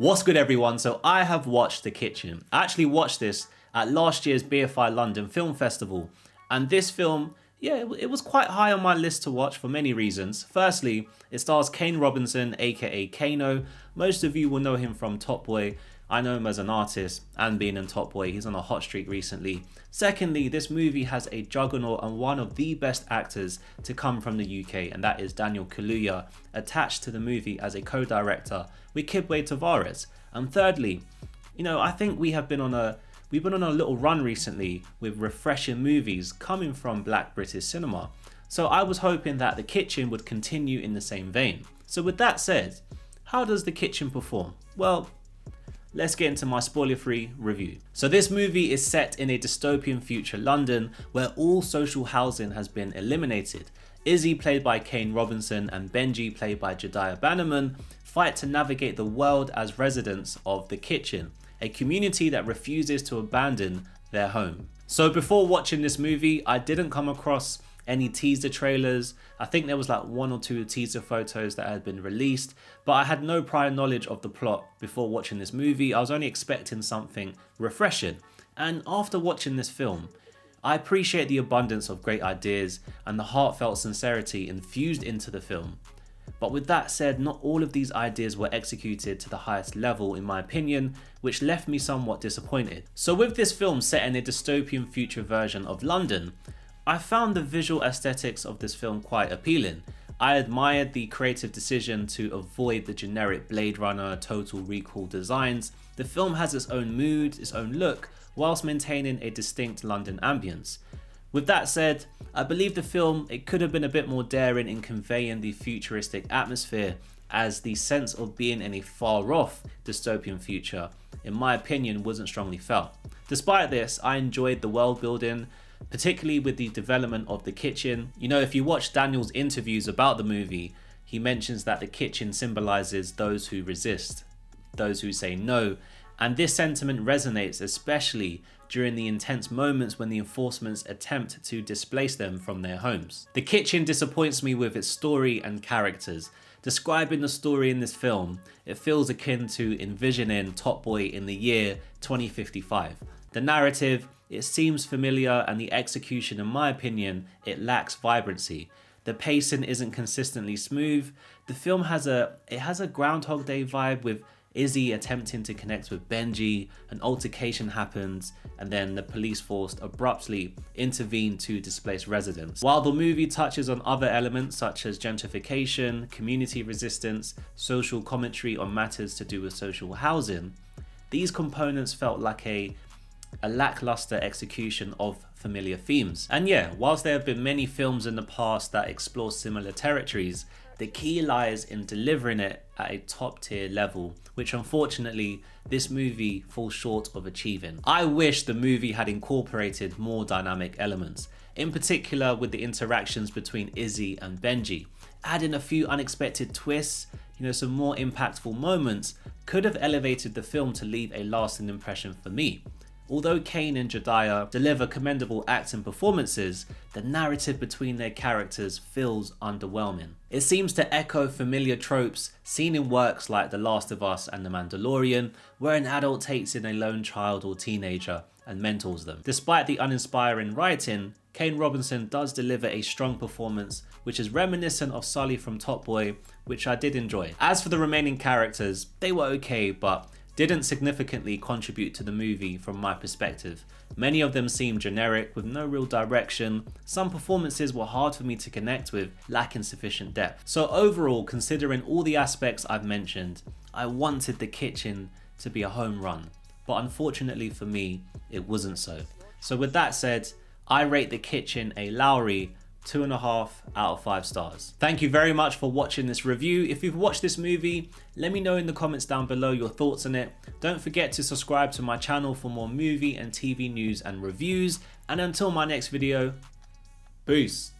What's good everyone? So I have watched The Kitchen. I actually watched this at last year's BFI London Film Festival, and this film, it was quite high on my list to watch for many reasons. Firstly, it stars Kane Robinson, aka Kano. Most of you will know him from Top Boy. I know him as an artist and being in Top Boy. He's on a hot streak recently. Secondly, this movie has a juggernaut and one of the best actors to come from the UK, and that is Daniel Kaluuya, attached to the movie as a co-director with Kibwe Tavares. And thirdly, I think we've been on a little run recently with refreshing movies coming from Black British cinema. So I was hoping that The Kitchen would continue in the same vein. So with that said, how does The Kitchen perform? Well, let's get into my spoiler-free review. So this movie is set in a dystopian future London where all social housing has been eliminated. Izi, played by Kane Robinson, and Benji, played by Jediah Bannerman, fight to navigate the world as residents of The Kitchen, a community that refuses to abandon their home. So before watching this movie, I didn't come across any teaser trailers. I think there was like one or two teaser photos that had been released, but I had no prior knowledge of the plot before watching this movie. I was only expecting something refreshing. And after watching this film, I appreciate the abundance of great ideas and the heartfelt sincerity infused into the film. But with that said, not all of these ideas were executed to the highest level in my opinion, which left me somewhat disappointed. So with this film set in a dystopian future version of London, I found the visual aesthetics of this film quite appealing. I admired the creative decision to avoid the generic Blade Runner, Total Recall designs. The film has its own mood, its own look, whilst maintaining a distinct London ambience. With that said, I believe the film, it could have been a bit more daring in conveying the futuristic atmosphere, as the sense of being in a far off dystopian future, in my opinion, wasn't strongly felt. Despite this, I enjoyed the world building, particularly with the development of The Kitchen. If you watch Daniel's interviews about the movie, he mentions that the kitchen symbolizes those who resist, those who say no, and this sentiment resonates especially during the intense moments when the enforcements attempt to displace them from their homes. The Kitchen disappoints me with its story and characters. Describing the story in this film, it feels akin to envisioning Top Boy in the year 2055. The narrative, it seems familiar, and the execution, in my opinion, it lacks vibrancy. The pacing isn't consistently smooth. The film has a Groundhog Day vibe, with Izi attempting to connect with Benji. An altercation happens, and then the police force abruptly intervene to displace residents. While the movie touches on other elements such as gentrification, community resistance, social commentary on matters to do with social housing, these components felt like a lackluster execution of familiar themes. And whilst there have been many films in the past that explore similar territories, the key lies in delivering it at a top tier level, which unfortunately this movie falls short of achieving. I wish the movie had incorporated more dynamic elements, in particular with the interactions between Izi and Benji. Adding a few unexpected twists, some more impactful moments could have elevated the film to leave a lasting impression for me. Although Kane and Jediah deliver commendable acting performances, the narrative between their characters feels underwhelming. It seems to echo familiar tropes seen in works like The Last of Us and The Mandalorian, where an adult takes in a lone child or teenager and mentors them. Despite the uninspiring writing, Kane Robinson does deliver a strong performance, which is reminiscent of Sully from Top Boy, which I did enjoy. As for the remaining characters, they were okay, but didn't significantly contribute to the movie from my perspective. Many of them seemed generic with no real direction. Some performances were hard for me to connect with, lacking sufficient depth. So overall, considering all the aspects I've mentioned, I wanted The Kitchen to be a home run, but unfortunately for me, it wasn't so. So with that said, I rate The Kitchen a Lowery 2.5 out of 5 stars. Thank you very much for watching this review. If you've watched this movie, let me know in the comments down below your thoughts on it. Don't forget to subscribe to my channel for more movie and TV news and reviews. And until my next video, peace.